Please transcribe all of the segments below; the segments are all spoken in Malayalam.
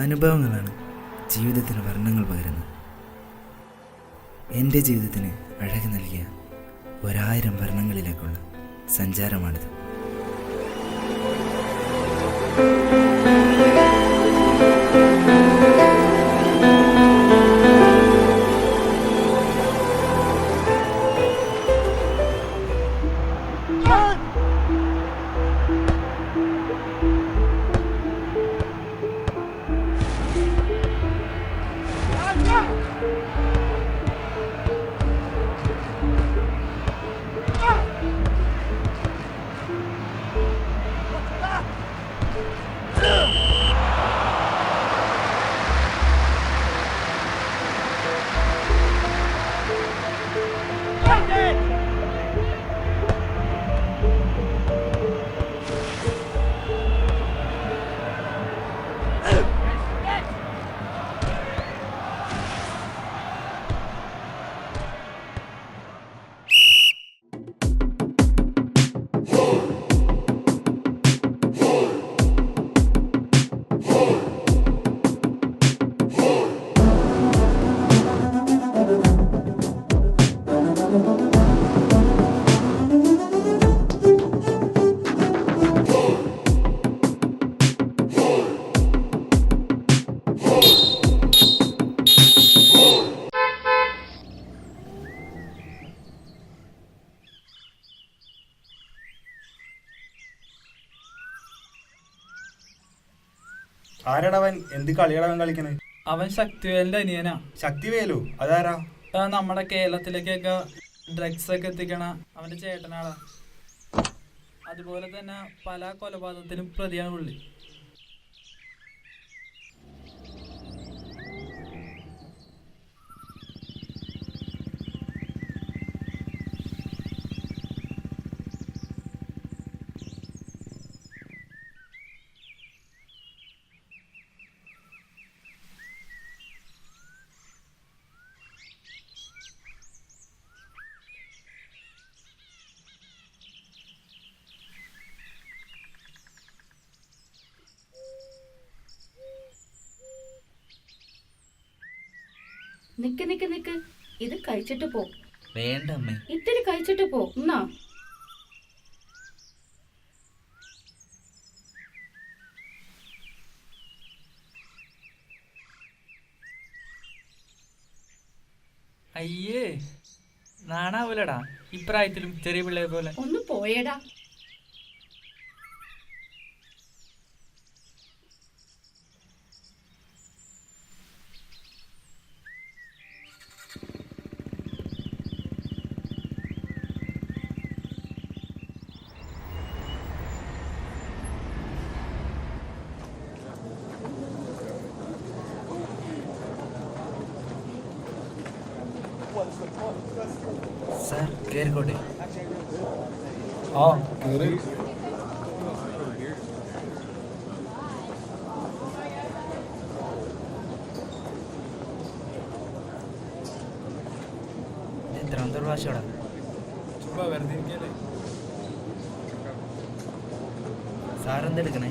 അനുഭവങ്ങളാണ് ജീവിതത്തിന് വർണ്ണങ്ങൾ പകരുന്നത്. എൻ്റെ ജീവിതത്തിന് അഴക് നൽകിയ 1000 വർണ്ണങ്ങളിലേക്കുള്ള സഞ്ചാരമാണിത്. ആരാടവൻ? എന്ത് കളിയാടവൻ കളിക്കണേ? അവൻ ശക്തിവേലിന്റെ അനിയനാ. ശക്തിവേലു? അതാരാ? നമ്മുടെ കേരളത്തിലേക്കൊക്കെ ഡ്രഗ്സ് ഒക്കെ എത്തിക്കണ അവന്റെ ചേട്ടനാടാ. അതുപോലെ തന്നെ പല കൊലപാതകത്തിനും പ്രതിയാണ് പുള്ളി. നിക്ക് നിക്ക് നിക്ക്, ഇത് കഴിച്ചിട്ട് പോ. വേണ്ട അമ്മേ, ഇത്തിരി കഴിച്ചിട്ട് പോ. എന്നാ അയ്യേ, നാണാവൂലടാ ഇപ്രായത്തിലും ചെറിയ പിള്ളേരെ പോലെ. ഒന്ന് പോയേടാ. സാർ കേറിക്കോട്ടെ? ആ കേറി. എത്രാമത്തെ പ്രാവശ്യമാടാ? വെറുതെ ഇരിക്കല്ലേ. സാറെന്തെടുക്കണേ?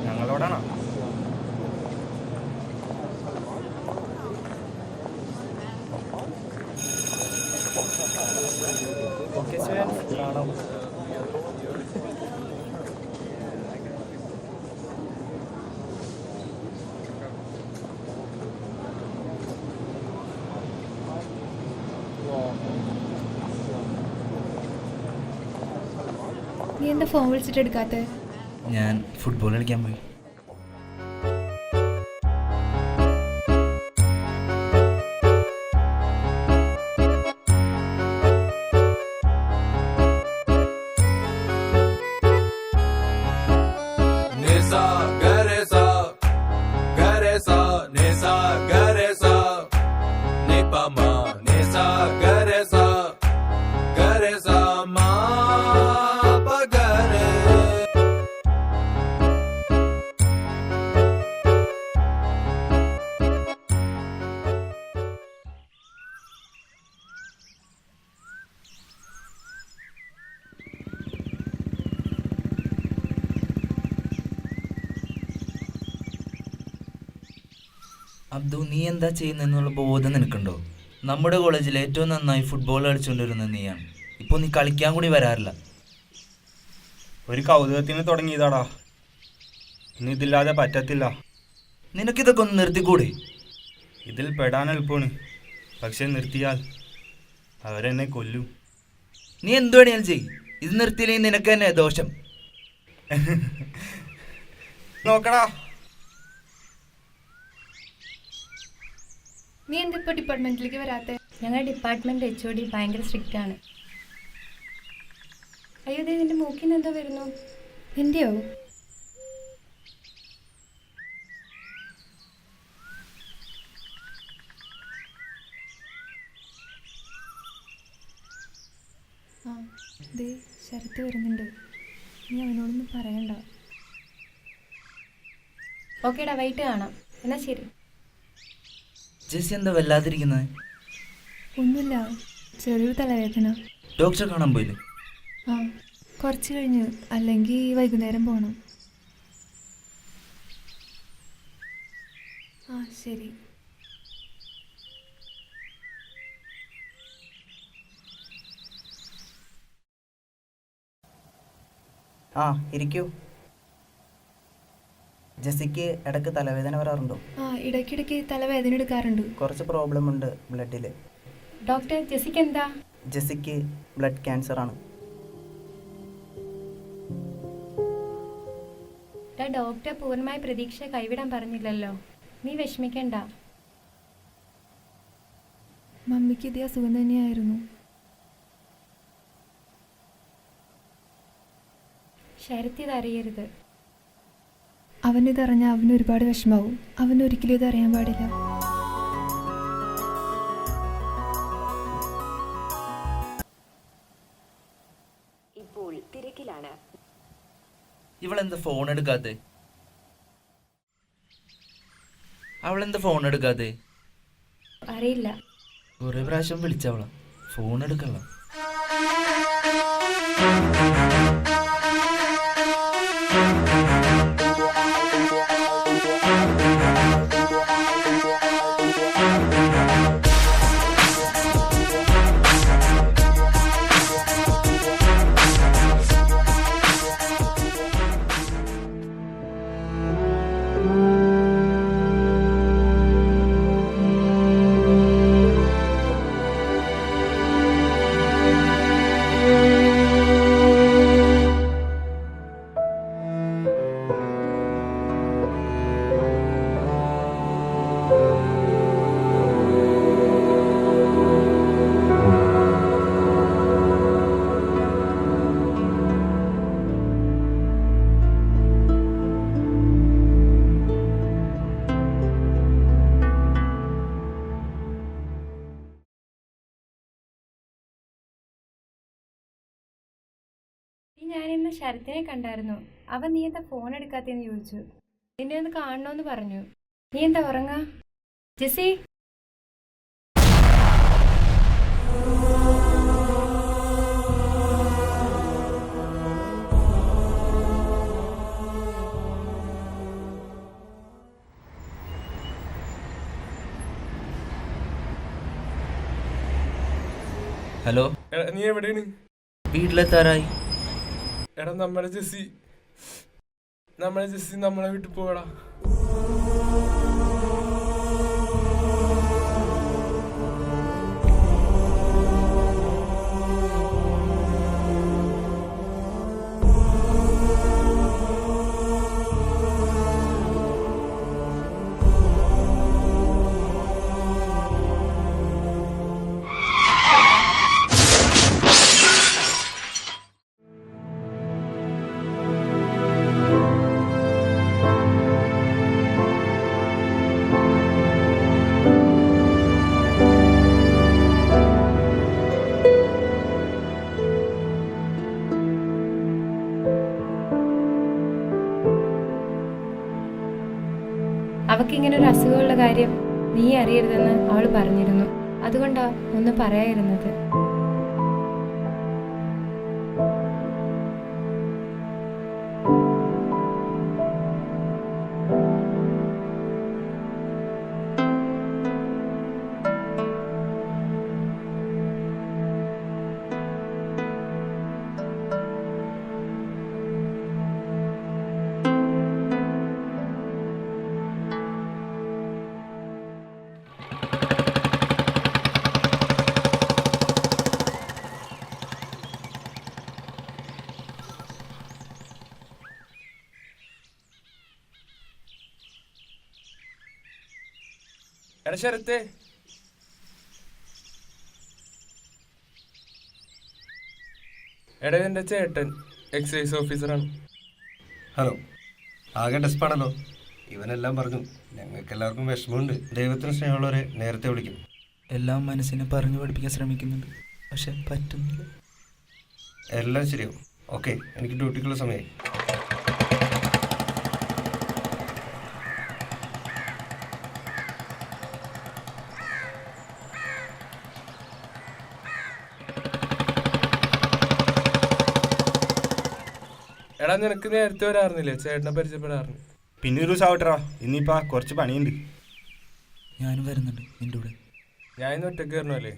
ഞങ്ങളോടാണോ? ഓക്കെ സാർ, കാണാം. നീ എന്താ ഫോൺ വിളിച്ചിട്ട് എടുക്കാത്ത? ഞാൻ ഫുട്ബോൾ കളിക്കാൻ പോയി. അബ്ദു, നീ എന്താ ചെയ്യുന്നതെന്നുള്ള ബോധം നിനക്കുണ്ടോ? നമ്മുടെ കോളേജിൽ ഏറ്റവും നന്നായി ഫുട്ബോൾ കളിച്ചുകൊണ്ടിരുന്നത് നീയാണ്. ഇപ്പോൾ നീ കളിക്കാൻ കൂടി വരാറില്ല. ഒരു കൗതുകത്തിന് തുടങ്ങിയതാടാ. ഇനി ഇതില്ലാതെ പറ്റത്തില്ല. നിനക്കിതൊക്കെ ഒന്ന് നിർത്തിക്കൂടെ? ഇതിൽ പെടാൻ എളുപ്പമാണ്, പക്ഷെ നിർത്തിയാൽ അവരെന്നെ കൊല്ലും. നീ എന്തു വേണേലും ചെയ്യും, ഇത് നിർത്തിയില്ലെങ്കിൽ നിനക്ക് തന്നെ ദോഷം. നോക്കടാ. നീ എന്താ ഇപ്പോൾ ഡിപ്പാർട്ട്മെന്റിലേക്ക് വരാത്തെ? ഞങ്ങളുടെ ഡിപ്പാർട്ട്മെന്റ് HOD ഭയങ്കര സ്ട്രിക്റ്റ് ആണ്. അയ്യോ, ദേ നിന്റെ മൂക്കിൽ നിന്ന് എന്തോ വരുന്നു. എന്റെയോ? ആ, ദേ ശരത്ത് വരുന്നുണ്ട്. നീ അവനോടൊന്നും പറയണ്ട. ഓക്കേടാ, വൈകിട്ട് കാണാം. എന്നാ ശരി. ജെസ്സി എന്താ വല്ലാതിരിക്കുന്നത്? ഒന്നുമില്ല, ചെറിയൊരു തലവേദന. ഡോക്ടറെ കാണാൻ പോയില്ലേ? ആ, കുറച്ച് കഴിഞ്ഞ്, അല്ലെങ്കിൽ വൈകുന്നേരം പോകണം. ആ ശരി. ആ, ഇരിക്കൂ. ജെസ്സിക്ക് ഇടയ്ക്ക് തലവേദന വരാറുണ്ടോ? ആ, ഇടയ്ക്കിടയ്ക്ക് തലവേദന എടുക്കാറുണ്ട്. കുറച്ച് പ്രോബ്ലം ഉണ്ട് ബ്ലഡിൽ. ഡോക്ടർ, ജെസ്സിക്ക് എന്താ? ജെസ്സിക്ക് ബ്ലഡ് ക്യാൻസർ ആണ്. ഡോക്ടർ പൂർണ്ണമായ പ്രതീക്ഷ കൈവിടാൻ പറഞ്ഞില്ലല്ലോ. നീ വിഷമിക്കണ്ട. മമ്മിക്ക് ഇതേ അസുഖം തന്നെയായിരുന്നു. ശരത്ത് ഇതറിയരുത്. അവനിതറിഞ്ഞാൽ അവന് ഒരുപാട് വിഷമാവും. അവനൊരിക്കലും ഇതറിയാൻ പാടില്ല. ഇപ്പോൾ തിരക്കിലാണ്. ഇവളെന്താ ഫോൺ എടുക്കാത്തെ? അവളെന്താ ഫോൺ എടുക്കാത്തെ? അറിയില്ല. കുറെ പ്രാവശ്യം വിളിച്ചവളാ, ഫോൺ എടുക്കല്ല. ഞാൻ ഇന്ന് ശരത്തിനെ കണ്ടായിരുന്നു. അവൻ നീ എന്താ ഫോൺ എടുക്കാത്തേന്ന് ചോദിച്ചു. നിന്നെ ഒന്ന് കാണണമെന്ന് പറഞ്ഞു. നീ എന്താ ഉറങ്ങാ? ജെസ്സി, ഹലോ, നീ എവിടെയാണ്? വീട്ടിലെത്താറായി. എടാ, നമ്മളെ ജെസ്സി നമ്മളെ വിട്ടു പോകടാ. അവൾക്ക് ഇങ്ങനെ ഒരു അസുഖമുള്ള കാര്യം നീ അറിയരുതെന്ന് അവൾ പറഞ്ഞിരുന്നു. അതുകൊണ്ടാ ഒന്നും പറയാതിരുന്നത്. എടാ ശരത്തേ, എടാ എന്റെ ചേട്ടൻ എക്സൈസ് ഓഫീസറാണ്. ഹലോ, ആകെ ഡെസ്പാണല്ലോ. ഇവനെല്ലാം പറഞ്ഞു. ഞങ്ങൾക്ക് എല്ലാവർക്കും വിഷമമുണ്ട്. ദൈവത്തിന് സ്നേഹമുള്ളവരെ നേരത്തെ വിളിക്കും. എല്ലാം മനസ്സിനെ പറഞ്ഞു പഠിപ്പിക്കാൻ ശ്രമിക്കുന്നുണ്ട്, പക്ഷെ പറ്റുന്നില്ല. എല്ലാം ശരിയാവും. ഓക്കെ, എനിക്ക് ഡ്യൂട്ടിക്കുള്ള സമയമായി. എടാ നിനക്ക് നേരത്തെ വരാറുന്നില്ലേ ചേട്ടനെ പരിചയപ്പെടാറുണ്ട്? പിന്നെ ഒരു ദിവസം ആവട്ടെടാ, ഇന്നിപ്പോൾ കുറച്ച് പണിയുണ്ട്. ഞാനും വരുന്നുണ്ട് നിൻ്റെ കൂടെ. ഞാൻ ഇന്ന് ഒറ്റക്ക് കയറണല്ലേ?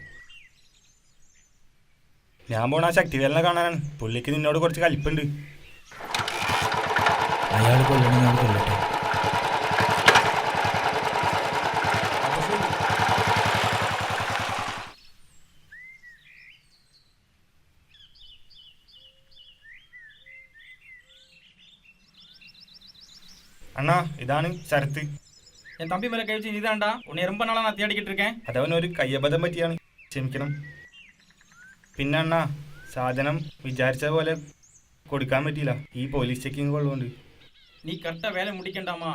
ഞാൻ പോണ ആ ശക്തിവേലനെ കാണാനാണ്. പുള്ളിക്ക് നിന്നോട് കുറച്ച് കലിപ്പുണ്ട്. അയാൾ കൊല്ലണം, ഞാൻ കൊല്ലട്ടെ. അപ്പൊ ശരി. അണ്ണാ, ഇതാണ് ശരത്ത്. என் தம்பி மேலே கை வச்சு நீதான்டா. உன்னை ரொம்ப நாளாக நான் தேடிக்கிட்டு இருக்கேன். അതവനൊരു കയ്യബദ്ധം പറ്റിയാണ്, ക്ഷമിക്കണം. പിന്നെ അണ്ണാ, സാധനം വിചാരിച്ച പോലെ കൊടുക്കാൻ പറ്റിയില്ല, ഈ പോലീസ് ചെക്കിങ് ഉള്ളതുകൊണ്ട്. நீ கரெக்டாக வேலை முடிக்கண்டாமா?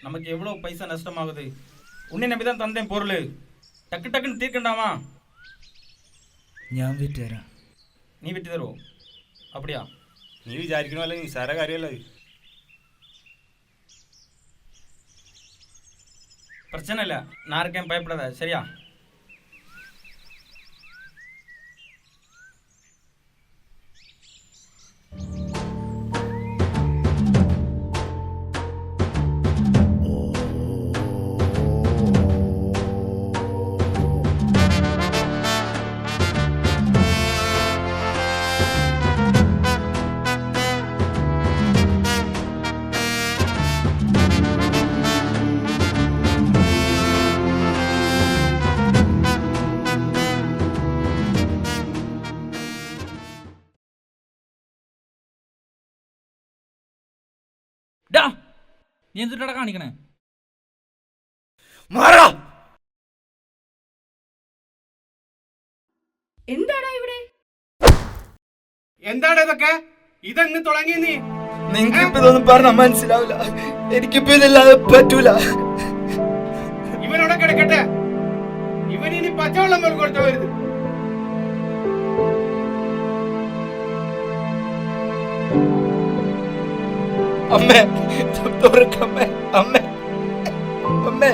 நமக்கு எவ்வளோ பைசா நஷ்டமாகுது. உன்னை நம்பி தான் தந்தேன் பொருள். டக்கு டக்குன்னு தீர்க்கண்டாமா? ഞാൻ വിറ്റ് തരാം. நீ விட்டு தருவோ? அப்படியா? നീ വിചാരിക്കണ പോലെ നിസ്സാര കാര്യമല്ല അത്. பிரச்சனை இல்லை, நான் இருக்கேன், பயப்படாத. சரியா? ഡാ, നീ എന്തിട്ടാ കാണിക്കണേ? മാറാ. എന്താടാ ഇവിടെ? എന്താണ് ഇതൊക്കെ? ഇതെന്ന് തുടങ്ങി നീ? നിങ്ങൾക്കിപ്പോ ഇതൊന്നും പറഞ്ഞാൽ മനസ്സിലാവില്ല. എനിക്കിപ്പോ ഇതില്ലാതെ പറ്റൂല. ഇവനോടെ കിടക്കട്ടെ. ഇവൻ ഇനി പച്ചവെള്ളം പോലും കൊടുത്തു വരുത്. അമ്മേ, തുറക്കമ്മേ, അമ്മേ, അമ്മേ.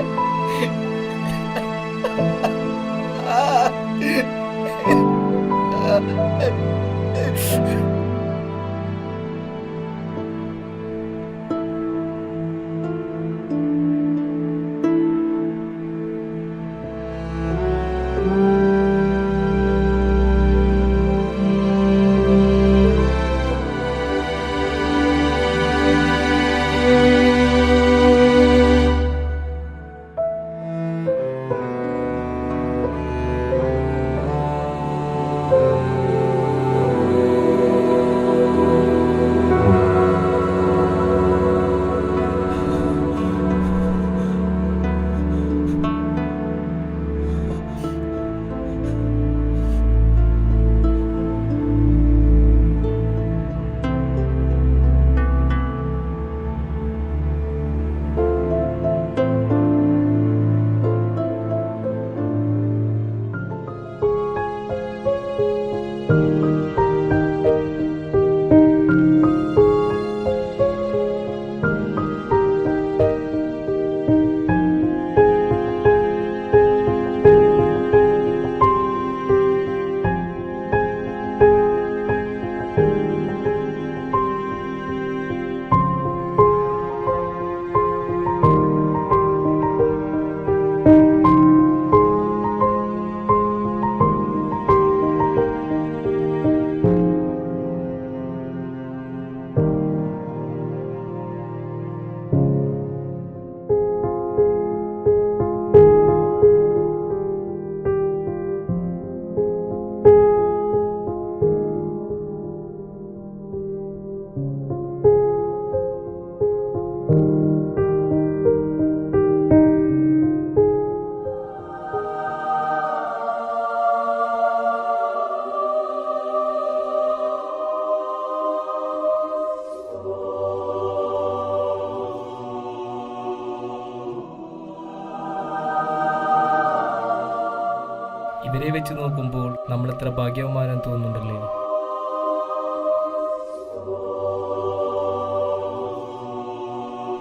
അവരെ വെച്ച് നോക്കുമ്പോൾ നമ്മൾ എത്ര ഭാഗ്യവാന്മാരെന്ന് തോന്നുന്നുണ്ടല്ലേ.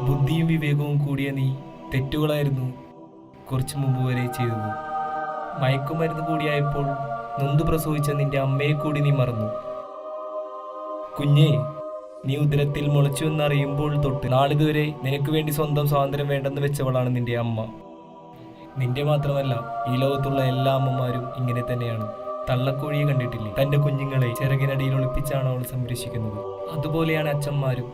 ബുദ്ധിയും വിവേകവും കൂടിയ നീ തെറ്റുകളായിരുന്നു കുറച്ചു മുമ്പ് വരെ ചെയ്തത്. മയക്കുമരുന്ന് കൂടിയായപ്പോൾ നൊന്തു പ്രസവിച്ച നിന്റെ അമ്മയെ കൂടി നീ മറന്നു. കുഞ്ഞേ, നീ ഉദരത്തിൽ മുളച്ചു എന്നറിയുമ്പോൾ തൊട്ട് നാളിതുവരെ നിനക്ക് വേണ്ടി സ്വന്തം സ്വാതന്ത്ര്യം വേണ്ടെന്ന് വെച്ചവളാണ് നിന്റെ അമ്മ. നിന്റെ മാത്രമല്ല, ഈ ലോകത്തുള്ള എല്ലാ അമ്മമാരും ഇങ്ങനെ തന്നെയാണ്. തള്ളക്കോഴിയെ കണ്ടിട്ടില്ലേ? തന്റെ കുഞ്ഞുങ്ങളെ ചിറകിനടിയിൽ ഒളിപ്പിച്ചാണ് അവൾ സംരക്ഷിക്കുന്നത്. അതുപോലെയാണ് അച്ഛന്മാരും,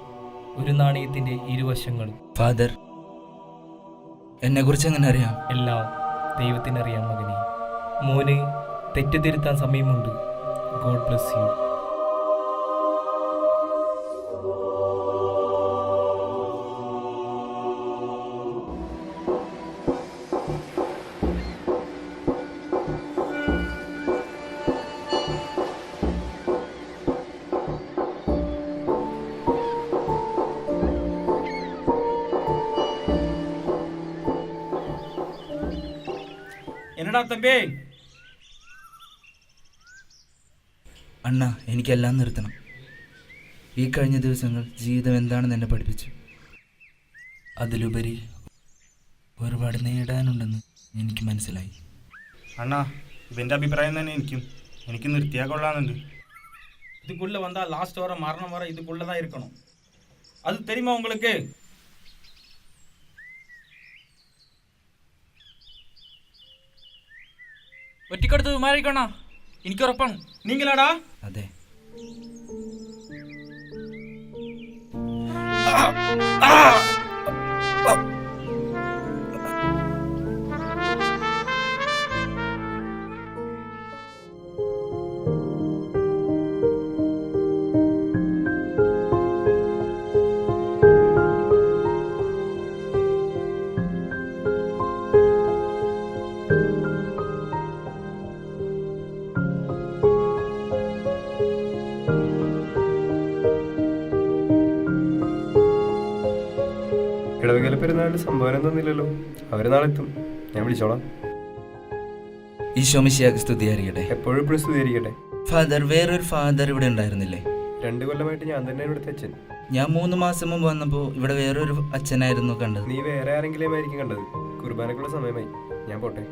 ഒരു നാണയത്തിന്റെ ഇരുവശങ്ങളും. ഫാദർ, എന്നെ കുറിച്ച് എങ്ങനെ അറിയാം? എല്ലാം ദൈവത്തിനറിയാം മകനെ. മോന് തെറ്റ് തിരുത്താൻ സമയമുണ്ട്. God bless you. എന്നടാ തമ്പി, അണ്ണ, എനിക്കെല്ലാം നിർത്തണം. ഈ കഴിഞ്ഞ ദിവസങ്ങൾ ജീവിതം എന്താണെന്ന് എന്നെ പഠിപ്പിച്ചു. അതിലുപരി ഒരുപാട് നേടാനുണ്ടെന്ന് എനിക്ക് മനസ്സിലായി. അണ്ണാ, ഇവൻ്റെ അഭിപ്രായം തന്നെ എനിക്ക് നിർത്തിയാൽ കൊള്ളാമെന്നുണ്ട്. இதுக்குள்ள வந்தா லாஸ்ட் வர மரணம் வர இதுக்குள்ளதான் இருக்கணும். அது தெரியுமா உங்களுக்கு? ഒറ്റക്കെടുത്ത് മാറിക്കണ, എനിക്ക് ഉറപ്പാണ്. நீங்களாடா? അതെ. ഇടവകയിലെ പെരുന്നാളിൽ സംഭാവന തന്നില്ലല്ലോ. അവർ നാളെ എത്തും, ഞാൻ വിളിച്ചോളാം. ഈശോ മിശിഹായ്ക്ക് സ്തുതിയായിരിക്കട്ടെ. എപ്പോഴും ഇപ്പോഴും സ്തുതിയായിരിക്കട്ടെ. ഫാദർ, വേറൊരു ഫാദർ ഇവിടെ ഉണ്ടായിരുന്നില്ലേ? 2 കൊല്ലമായിട്ട് ഞാൻ തന്നെ ഇവിടുത്തെ അച്ഛൻ. ഞാൻ 3 മാസം മുമ്പ് വന്നപ്പോൾ ഇവിടെ വേറൊരു അച്ഛനായിരുന്നു കണ്ടത്. നീ വേറെ ആരെങ്കിലും ആയിരിക്കും കണ്ടത്. കുർബാനക്കുള്ള സമയമായി, ഞാൻ പോട്ടെ.